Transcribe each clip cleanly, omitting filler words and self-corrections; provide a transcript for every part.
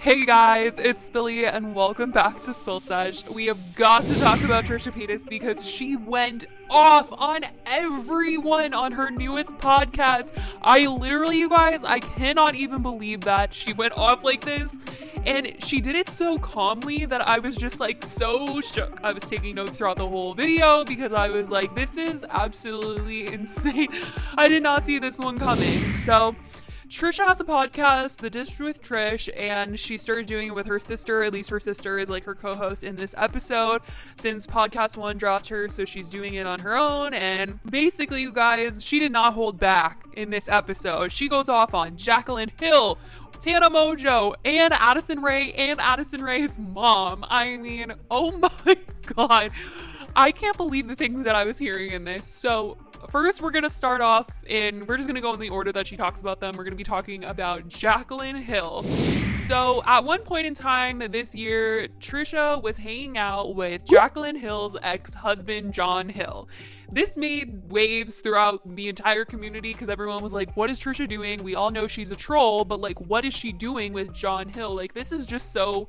Hey guys, it's Billy and welcome back to Spill Sesh. We have got to talk about Trisha Paytas because she went off on everyone on her newest podcast. You guys, I cannot even believe that she went off like this. And she did it so calmly that I was just like so shook. I was taking notes throughout the whole video because I was like, this is absolutely insane. I did not see this one coming. So Trisha has a podcast, The Dish with Trish, and she started doing it with her sister. At least her sister is like her co-host in this episode since podcast 1 dropped her, so she's doing it on her own. And basically, you guys, she did not hold back in this episode. She goes off on Jacqueline Hill, Tana Mongeau, and Addison Rae, and Addison Rae's mom. I mean, oh my god. I can't believe the things that I was hearing in this. So first, we're going to start off we're just going to go in the order that she talks about them. We're going to be talking about Jacqueline Hill. So at one point in time this year, Trisha was hanging out with Jacqueline Hill's ex-husband, John Hill. This made waves throughout the entire community because everyone was like, what is Trisha doing? We all know she's a troll, but like, what is she doing with John Hill? Like, this is just so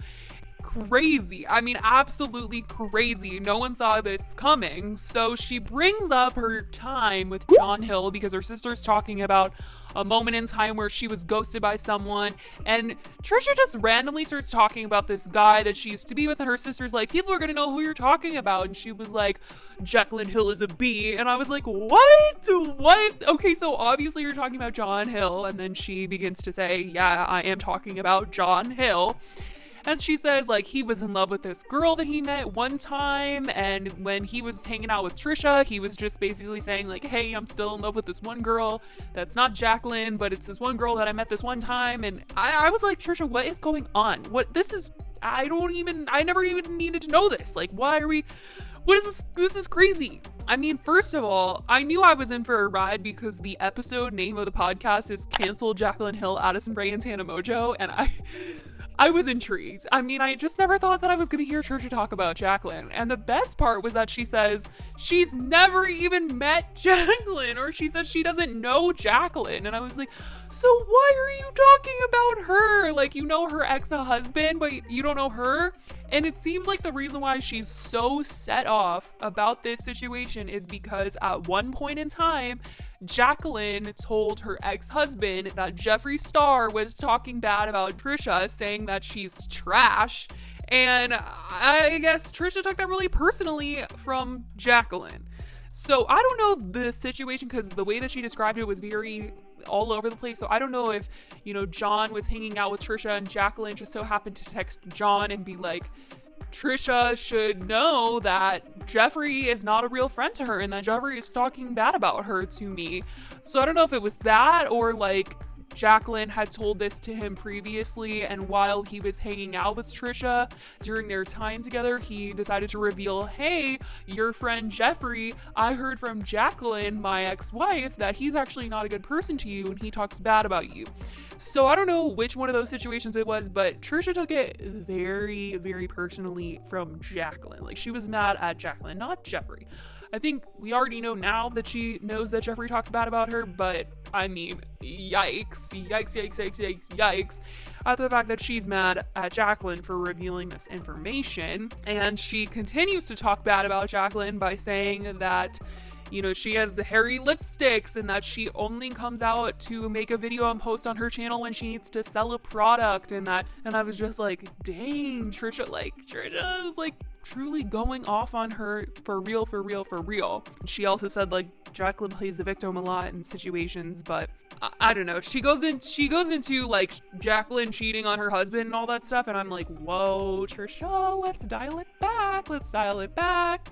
crazy. I mean, absolutely crazy. No one saw this coming. So she brings up her time with John Hill because her sister's talking about a moment in time where she was ghosted by someone, and Trisha just randomly starts talking about this guy that she used to be with, and her sister's like, people are gonna know who you're talking about, and she was like, Jacqueline Hill is a B, and I was like, what? Okay, so obviously you're talking about John Hill, and then she begins to say, yeah, I am talking about John Hill. And she says, like, he was in love with this girl that he met one time, and when he was hanging out with Trisha, he was just basically saying, like, hey, I'm still in love with this one girl that's not Jacqueline, but it's this one girl that I met this one time. And I was like, Trisha, what is going on? I never even needed to know this. Like, what is this? This is crazy. I mean, first of all, I knew I was in for a ride because the episode name of the podcast is Cancel Jacqueline Hill, Addison Rae, and Tana Mongeau, and I was intrigued. I mean, I just never thought that I was going to hear Trisha talk about Jacqueline. And the best part was that she says she's never even met Jacqueline, or she says she doesn't know Jacqueline. And I was like, so why are you talking about her? Like, you know her ex-husband, but you don't know her? And it seems like the reason why she's so set off about this situation is because at one point in time, Jacqueline told her ex-husband that Jeffree Star was talking bad about Trisha, saying that she's trash. And I guess Trisha took that really personally from Jacqueline. So I don't know the situation because the way that she described it was very all over the place. So I don't know if, John was hanging out with Trisha and Jacqueline just so happened to text John and be like, Trisha should know that Jeffree is not a real friend to her and that Jeffree is talking bad about her to me. So I don't know if it was that or like Jacqueline had told this to him previously, and while he was hanging out with Trisha during their time together, he decided to reveal, hey, your friend Jeffree, I heard from Jacqueline, my ex-wife, that he's actually not a good person to you and he talks bad about you. So I don't know which one of those situations it was, but Trisha took it very, very personally from Jacqueline. Like, she was mad at Jacqueline, not Jeffree. I think we already know now that she knows that Jeffree talks bad about her, but I mean, yikes at the fact that she's mad at Jacqueline for revealing this information. And she continues to talk bad about Jacqueline by saying that, she has the hairy lipsticks and that she only comes out to make a video and post on her channel when she needs to sell a product and I was just like, dang, Trisha was like truly going off on her for real. She also said like Jacqueline plays the victim a lot in situations, but I don't know. She goes into like Jacqueline cheating on her husband and all that stuff, and I'm like, whoa, Trisha, let's dial it back.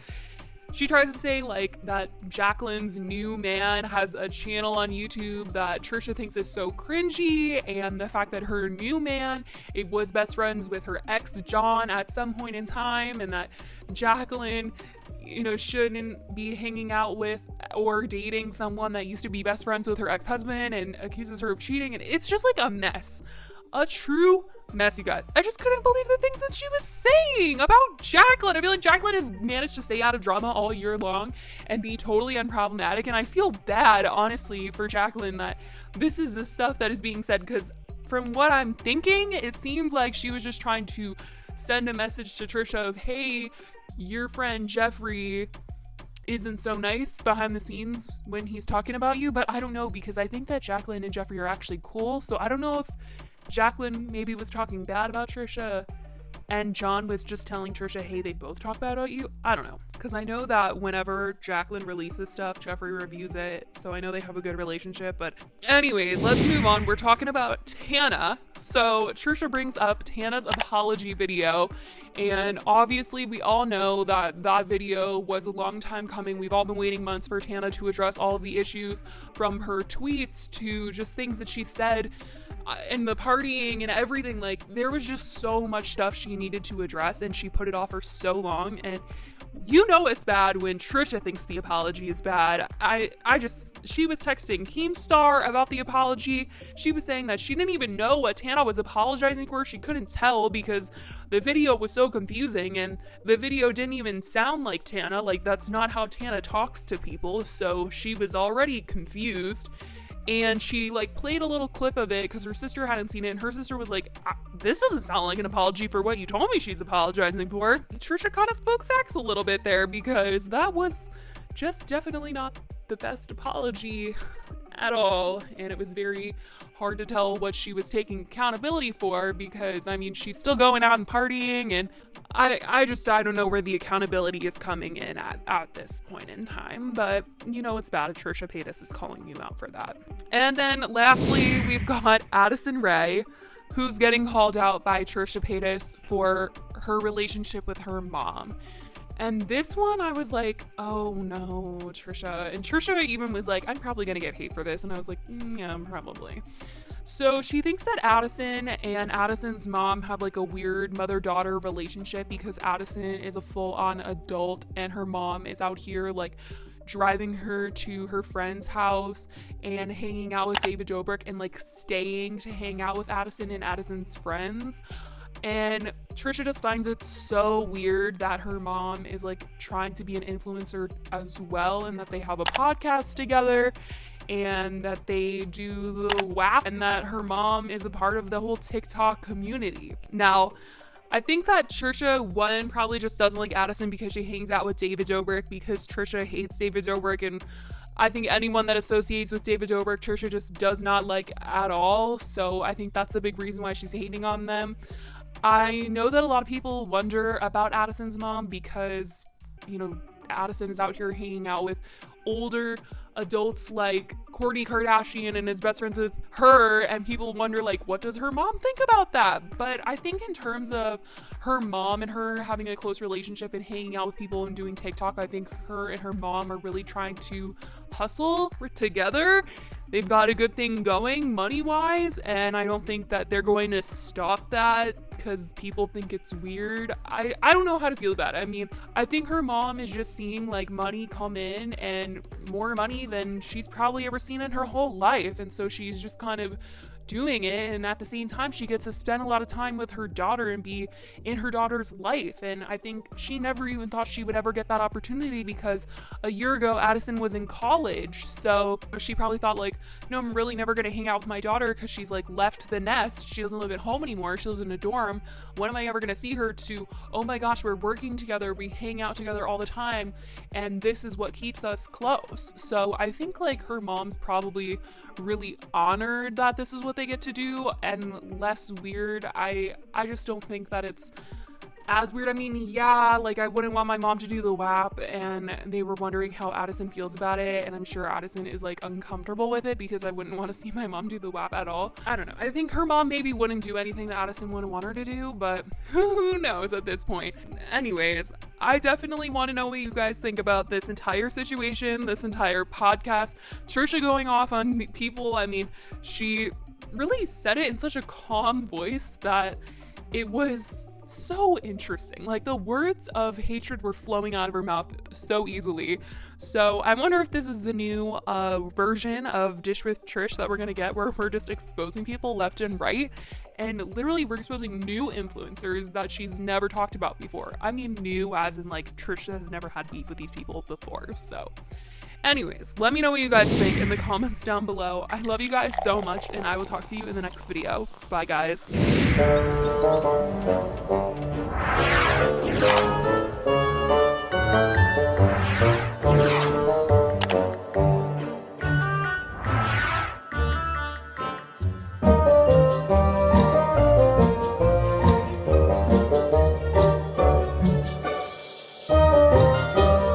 She tries to say like that Jacqueline's new man has a channel on YouTube that Trisha thinks is so cringy, and the fact that her new man was best friends with her ex John at some point in time, and that Jacqueline shouldn't be hanging out with or dating someone that used to be best friends with her ex-husband and accuses her of cheating. And it's just like a mess. A true mess, you guys. I just couldn't believe the things that she was saying about Jacqueline. I feel like Jacqueline has managed to stay out of drama all year long and be totally unproblematic. And I feel bad, honestly, for Jacqueline that this is the stuff that is being said, because from what I'm thinking, it seems like she was just trying to send a message to Trisha of, hey, your friend Jeffrey isn't so nice behind the scenes when he's talking about you. But I don't know, because I think that Jaclyn and Jeffrey are actually cool. So I don't know if Jaclyn maybe was talking bad about Trisha and John was just telling Trisha, hey, they both talk bad about you. I don't know. Because I know that whenever Jaclyn releases stuff, Jeffrey reviews it. So I know they have a good relationship. But anyways, let's move on. We're talking about Tana. So Trisha brings up Tana's apology video. And obviously we all know that that video was a long time coming. We've all been waiting months for Tana to address all of the issues, from her tweets to just things that she said and the partying and everything. Like, there was just so much stuff she needed to address, and she put it off for so long. And you know it's bad when Trisha thinks the apology is bad. She was texting Keemstar about the apology. She was saying that she didn't even know what Tana was apologizing for. She couldn't tell because the video was so confusing, and the video didn't even sound like Tana. Like, that's not how Tana talks to people. So she was already confused. And she like played a little clip of it because her sister hadn't seen it, and her sister was like, this doesn't sound like an apology for what you told me she's apologizing for. Trisha kind of spoke facts a little bit there, because that was just definitely not the best apology at all. And it was very hard to tell what she was taking accountability for, because I mean, she's still going out and partying, and I don't know where the accountability is coming in at this point in time. But you know it's bad if Trisha Paytas is calling you out for that. And then lastly, we've got Addison Rae, who's getting called out by Trisha Paytas for her relationship with her mom. And this one, I was like, oh no, Trisha. And Trisha even was like, I'm probably gonna get hate for this. And I was like, yeah, probably. So she thinks that Addison and Addison's mom have like a weird mother-daughter relationship, because Addison is a full-on adult and her mom is out here like driving her to her friend's house and hanging out with David Dobrik, and like staying to hang out with Addison and Addison's friends. And Trisha just finds it so weird that her mom is like trying to be an influencer as well, and that they have a podcast together, and that they do the WAP, and that her mom is a part of the whole TikTok community. Now, I think that Trisha, one, probably just doesn't like Addison because she hangs out with David Dobrik, because Trisha hates David Dobrik, and I think anyone that associates with David Dobrik, Trisha just does not like at all. So I think that's a big reason why she's hating on them. I know that a lot of people wonder about Addison's mom because, you know, Addison is out here hanging out with older adults like Kourtney Kardashian and is best friends with her, and people wonder like, what does her mom think about that? But I think in terms of her mom and her having a close relationship and hanging out with people and doing TikTok, I think her and her mom are really trying to hustle together. They've got a good thing going money-wise, and I don't think that they're going to stop that because people think it's weird. I don't know how to feel about it. I mean, I think her mom is just seeing like money come in, and more money than she's probably ever seen in her whole life, and so she's just kind of doing it, and at the same time she gets to spend a lot of time with her daughter and be in her daughter's life. And I think she never even thought she would ever get that opportunity, because a year ago Addison was in college, so she probably thought like, no, I'm really never gonna hang out with my daughter because she's like left the nest, she doesn't live at home anymore, she lives in a dorm. When am I ever gonna see her? To, oh my gosh, we're working together, we hang out together all the time, and this is what keeps us close. So I think like her mom's probably really honored that this is what they get to do, and less weird. I just don't think that it's as weird. I mean, yeah, like I wouldn't want my mom to do the WAP, and they were wondering how Addison feels about it, and I'm sure Addison is like uncomfortable with it because I wouldn't want to see my mom do the WAP at all. I don't know. I think her mom maybe wouldn't do anything that Addison wouldn't want her to do, but who knows at this point. Anyways, I definitely want to know what you guys think about this entire situation, this entire podcast. Trisha going off on people, I mean, she really said it in such a calm voice that it was so interesting. Like, the words of hatred were flowing out of her mouth so easily. So I wonder if this is the new version of Dish with Trish that we're gonna get, where we're just exposing people left and right, and literally we're exposing new influencers that she's never talked about before. I mean new as in like Trisha has never had beef with these people before. So Anyways, let me know what you guys think in the comments down below. I love you guys so much, and I will talk to you in the next video. Bye, guys.